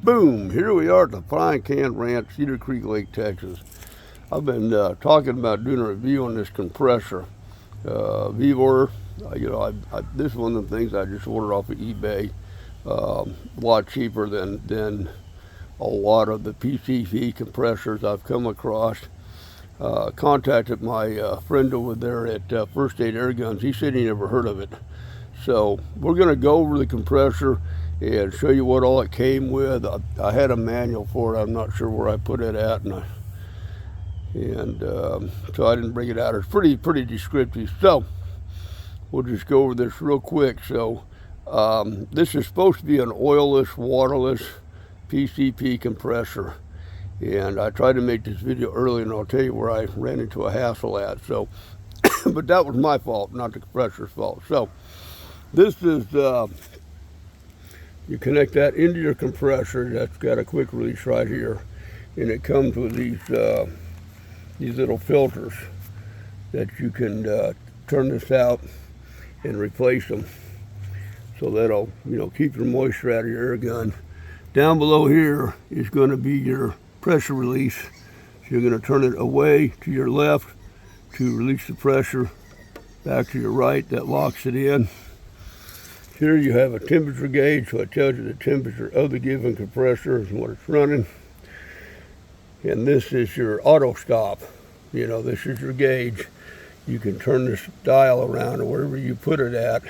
Boom! Here we are at the Frying Can Ranch, Cedar Creek Lake, Texas. I've been talking about doing a review on this compressor, Vevor. This is one of the things I just ordered off of eBay. A lot cheaper than a lot of the PCP compressors I've come across. Contacted my friend over there at First Aid Air Guns. He said he never heard of it. So we're going to go over the compressor and show you what all it came with. I had a manual for it. I'm not sure where I put it at, so I didn't bring it out. It's pretty descriptive. So we'll just go over this real quick. So this is supposed to be an oilless, waterless PCP compressor. And I tried to make this video earlier, and I'll tell you where I ran into a hassle at. So, but that was my fault, not the compressor's fault. So this is, you connect that into your compressor. That's got a quick release right here. And it comes with these little filters that you can turn this out and replace them. So that'll, keep your moisture out of your air gun. Down below here is going to be your pressure release. So you're going to turn it away to your left to release the pressure, back to your right. That locks it in. Here you have a temperature gauge, so it tells you the temperature of the given compressor and what it's running. And this is your auto stop. This is your gauge. You can turn this dial around, or wherever you put it at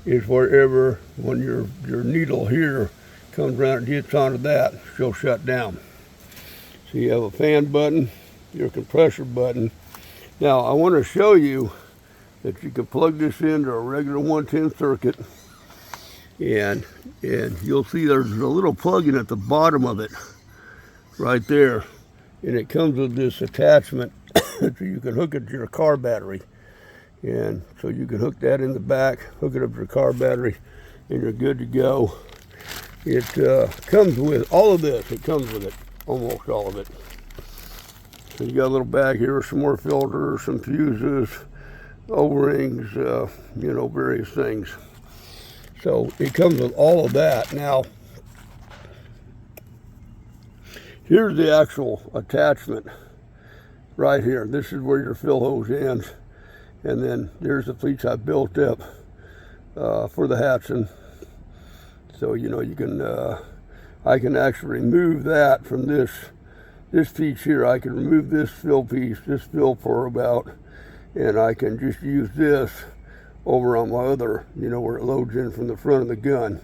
is wherever, when your needle here comes around and hits onto that, she'll shut down. So you have a fan button, your compressor button. Now I want to show you that you can plug this into a regular 110 circuit, and you'll see there's a little plug-in at the bottom of it right there, and it comes with this attachment so you can hook it to your car battery. And so you can hook that in the back, hook it up to your car battery, and you're good to go. It comes with all of this. It comes with it, almost all of it. So you got a little bag here with some more filters, some fuses, O-rings, various things. So it comes with all of that. Now, here's the actual attachment right here. This is where your fill hose ends. And then there's the pleats I built up for the Hatsan. So, you can, I can actually remove that from this piece here. I can remove this fill piece, this fill pour about, and I can just use this over on my other, where it loads in from the front of the gun.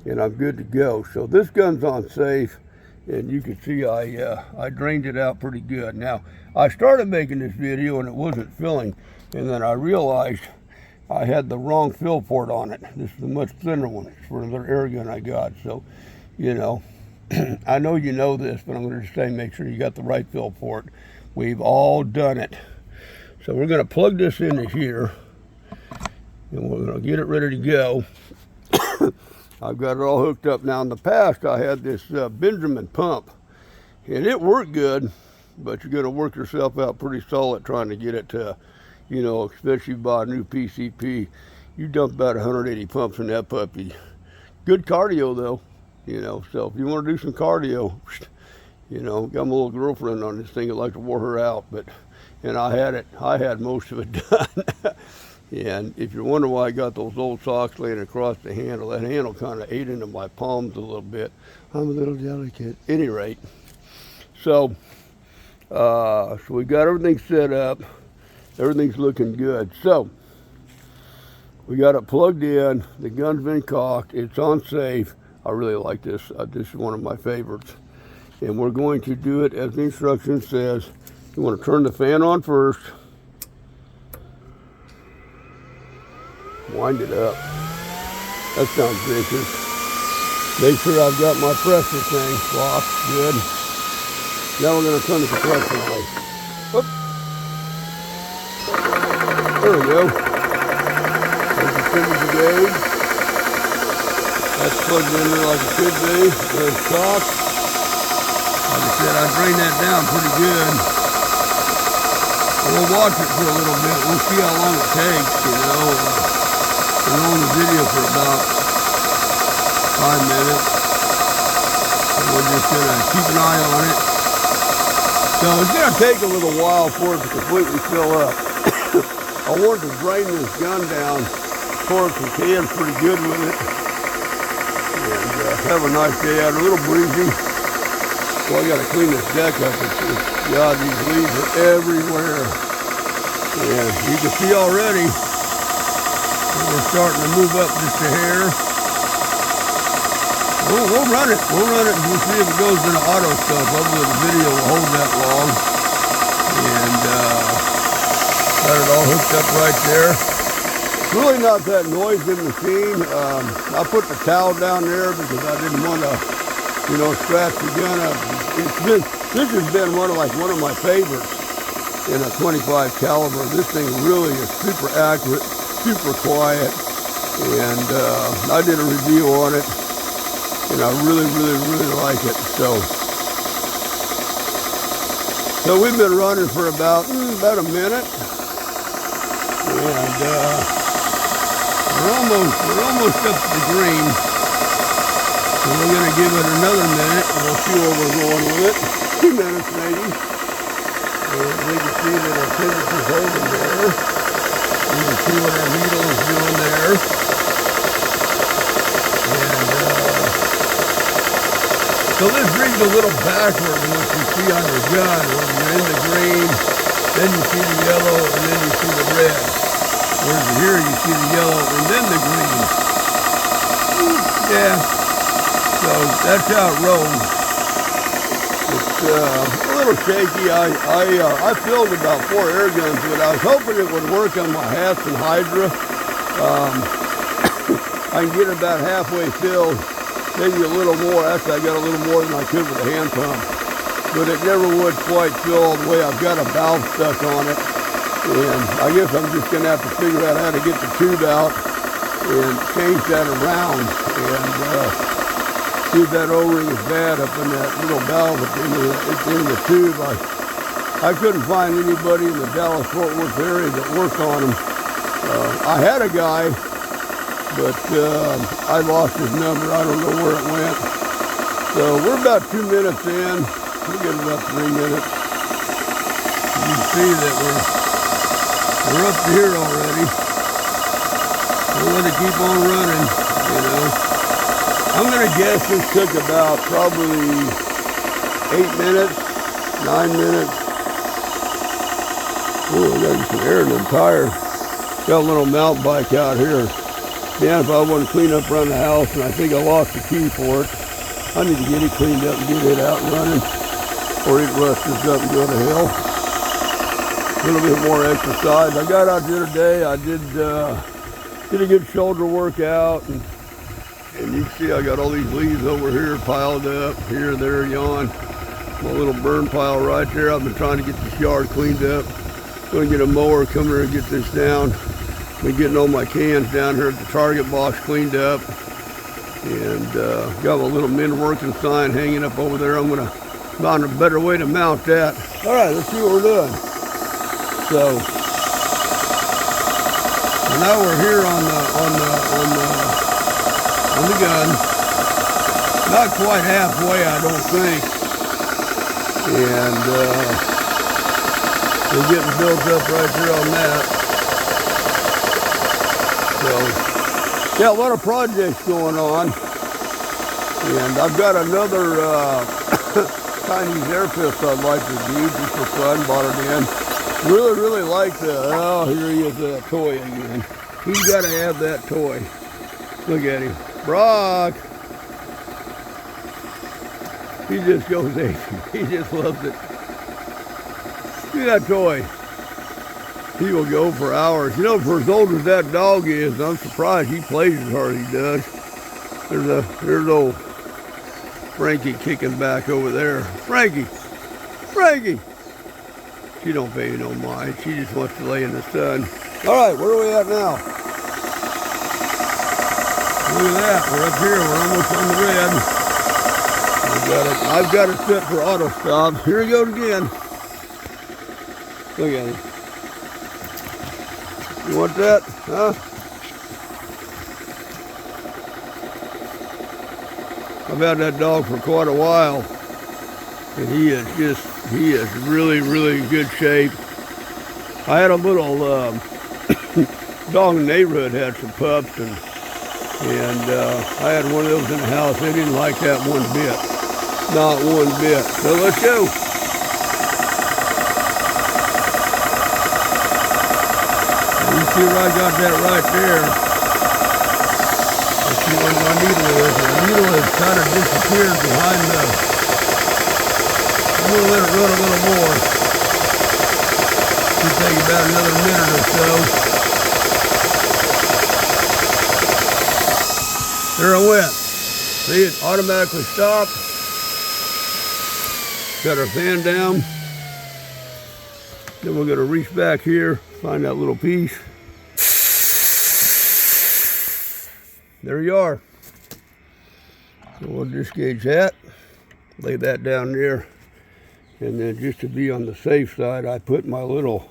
And I'm good to go. So this gun's on safe, and you can see I drained it out pretty good. Now, I started making this video and it wasn't filling, and then I realized I had the wrong fill port on it. This is a much thinner one. It's for another air gun I got. So, I know you know this, but I'm going to just say make sure you got the right fill port. We've all done it. So we're going to plug this into here, and we're going to get it ready to go. I've got it all hooked up. Now, in the past, I had this Benjamin pump, and it worked good, but you're going to work yourself out pretty solid trying to get it to, especially by a new PCP. You dump about 180 pumps in that puppy. Good cardio, though, so if you want to do some cardio, got my little girlfriend on this thing. I'd like to wear her out, and I had most of it done. And if you're wondering why I got those old socks laying across the handle, that handle kind of ate into my palms a little bit. I'm a little delicate. At any rate, so we got everything set up. Everything's looking good. So we got it plugged in. The gun's been cocked. It's on safe. I really like this. This is one of my favorites. And we're going to do it as the instruction says. You want to turn the fan on first. Wind it up. That sounds vicious. Make sure I've got my pressure thing locked. Good. Now we're going to turn the compressor on. Whoop. There we go. There's the temperature gauge. That's plugged in there like it should be. There's shock. Like I said, I drained that down pretty good. We'll watch it for a little bit. We'll see how long it takes, We're on the video for about 5 minutes. We're just gonna keep an eye on it. So it's gonna take a little while for it to completely fill up. I wanted to drain this gun down towards the can pretty good with it. And have a nice day out, a little breezy. So I gotta clean this deck up. God, these leaves are everywhere. And you can see already, we're starting to move up just a hair. We'll run it. We'll run it and we'll see if it goes into auto stuff. Hopefully the video will hold that long. And got it all hooked up right there. Really not that noisy machine. I put the towel down there because I didn't want to, you know, scratch the gun up. This has been one of my favorites in a 25 caliber. This thing really is super accurate, super quiet, and I did a review on it. And I really like it. So we've been running for about a minute, and we're almost up to the green. So we're gonna give it another minute, and we'll see where we're going with it. 2 minutes maybe. And we can see that our temperature's holding there. You can see what our needle is doing there. So this reads a little backward than what you see on your gun, where you're in the green, then you see the yellow, and then you see the red. Whereas here you see the yellow and then the green. Yeah, so that's how it rolls. It's a little shaky. I filled about 4 air guns with it. I was hoping it would work on my Hatsan Hydra. I can get it about halfway filled. Maybe a little more. Actually, I got a little more than I could with a hand pump. But it never would quite fill all the way. I've got a valve stuck on it. And I guess I'm just going to have to figure out how to get the tube out and change that around. And see if that O-ring is bad up in that little valve at the end of the tube. I couldn't find anybody in the Dallas-Fort Worth area that worked on them. I had a guy, but I lost his number. I don't know where it went. So we're about 2 minutes in. We'll get about 3 minutes. You can see that we're up to here already. We'll let it keep on running, you know. I'm gonna guess this took about probably 8 minutes, 9 minutes. Oh, I got some air in them tires. Got a little mountain bike out here. Yeah, if I want to clean up around the house, and I think I lost the key for it. I need to get it cleaned up and get it out and running, or it rusts up and go to hell. A little bit more exercise. I got out there today. I did a good shoulder workout, and you can see I got all these leaves over here piled up, here, there, yon. My little burn pile right there. I've been trying to get this yard cleaned up. Going to get a mower, come here and get this down. Been getting all my cans down here at the Target box cleaned up. And got a little men working sign hanging up over there. I'm going to find a better way to mount that. All right, let's see what we're doing. So now we're here on the gun. Not quite halfway, I don't think. And we're getting built up right there on that. So, yeah, a lot of projects going on. And I've got another Chinese air pistol I'd like to do just for fun. Bought it in. Really like the, oh, here he is, that toy again. He's got to have that toy. Look at him. Brock. He just goes ape. He just loves it. Look at that toy. He will go for hours. You know, for as old as that dog is, I'm surprised he plays as hard as he does. There's old Frankie kicking back over there. Frankie! She don't pay no mind. She just wants to lay in the sun. All right, where are we at now? Look at that. We're up here. We're almost on the red. I've got it set for auto stop. Here he goes again. Look at him. You want that? Huh? I've had that dog for quite a while, and he is really in good shape. I had a little dog in the neighborhood had some pups, and I had one of those in the house. They didn't like that one bit, not one bit. So let's go. You see where I got that right there. Let's see where my needle is. My needle has kind of disappeared behind the. I'm going to let it run a little more. Should take about another minute or so. There I went. See, it automatically stopped. Got our fan down. Then we're going to reach back here, find that little piece. There you are. So we'll disengage that, lay that down there, and then just to be on the safe side, I put my little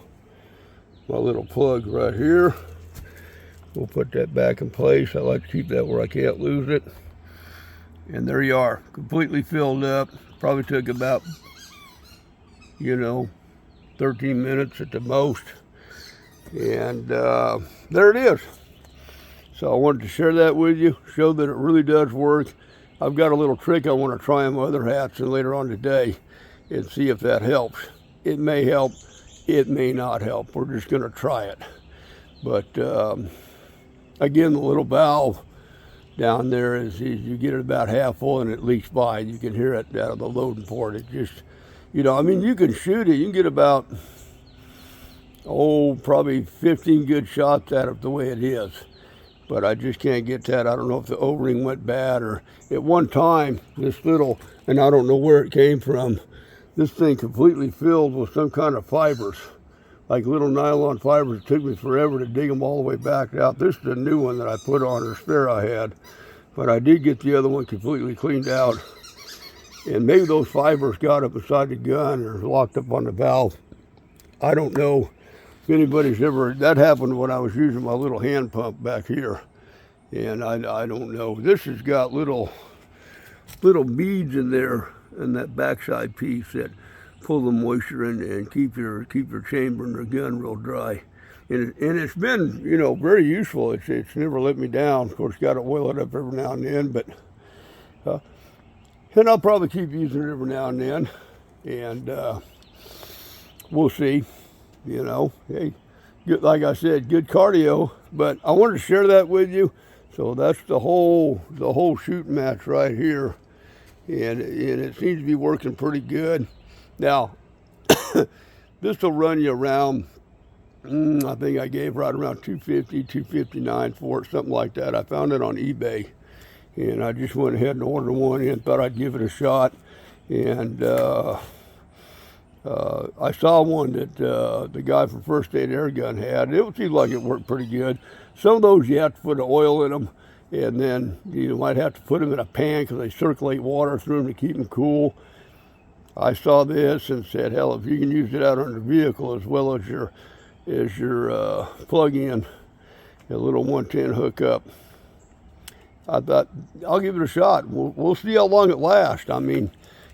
plug right here. We'll put that back in place. I like to keep that where I can't lose it. And there you are, completely filled up. Probably took about, 13 minutes at the most. And there it is. So I wanted to share that with you, show that it really does work. I've got a little trick I want to try on my other hats and later on today and see if that helps. It may help, it may not help. We're just going to try it. But again, the little valve down there is you get it about half full and it leaks by. You can hear it out of the loading port. It just, you can shoot it. You can get about, probably 15 good shots at it the way it is. But I just can't get that. I don't know if the O-ring went bad or at one time, this little, and I don't know where it came from, this thing completely filled with some kind of fibers, like little nylon fibers. It took me forever to dig them all the way back out. This is a new one that I put on, or spare I had. But I did get the other one completely cleaned out. And maybe those fibers got up inside the gun or locked up on the valve. I don't know. If anybody's ever, that happened when I was using my little hand pump back here, and I don't know. This has got little beads in there in that backside piece that pull the moisture in and keep your chamber and your gun real dry. And it's been very useful. It's never let me down. Of course, got to oil it up every now and then, but and I'll probably keep using it every now and then, and we'll see. Hey, good, like I said, good cardio, but I wanted to share that with you. So that's the whole shooting match right here, and it seems to be working pretty good. Now, this will run you around, I think I gave right around $250, $259 for it, something like that. I found it on eBay, and I just went ahead and ordered one and thought I'd give it a shot. And I saw one that the guy from First Aid Air Gun had. It seemed like it worked pretty good. Some of those you have to put the oil in them, and then you might have to put them in a pan because they circulate water through them to keep them cool. I saw this and said, hell, if you can use it out on the vehicle as well as your plug-in, a little 110 hookup, I thought I'll give it a shot. We'll see how long it lasts. I mean,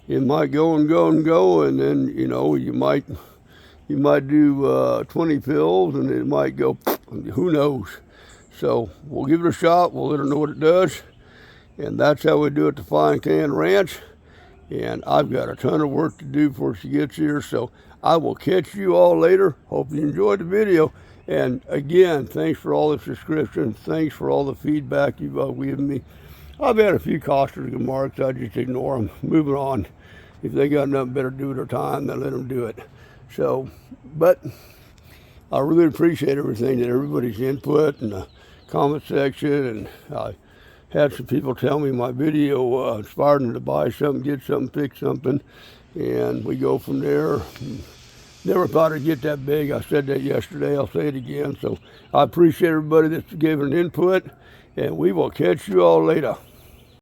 it might go and go and go, and then you might do 20 fills, and it might go. Who knows? So we'll give it a shot. We'll let her know what it does, and that's how we do it at the Fine Can Ranch. And I've got a ton of work to do before she gets here, so I will catch you all later. Hope you enjoyed the video. And again, thanks for all the subscriptions. Thanks for all the feedback you've given me. I've had a few caustic remarks. I just ignore them. Moving on. If they got nothing better to do with their time, then let them do it. So, but I really appreciate everything that everybody's input in the comment section. And I had some people tell me my video inspired them to buy something, get something, fix something. And we go from there. Never thought it'd get that big. I said that yesterday. I'll say it again. So I appreciate everybody that's giving input. And we will catch you all later.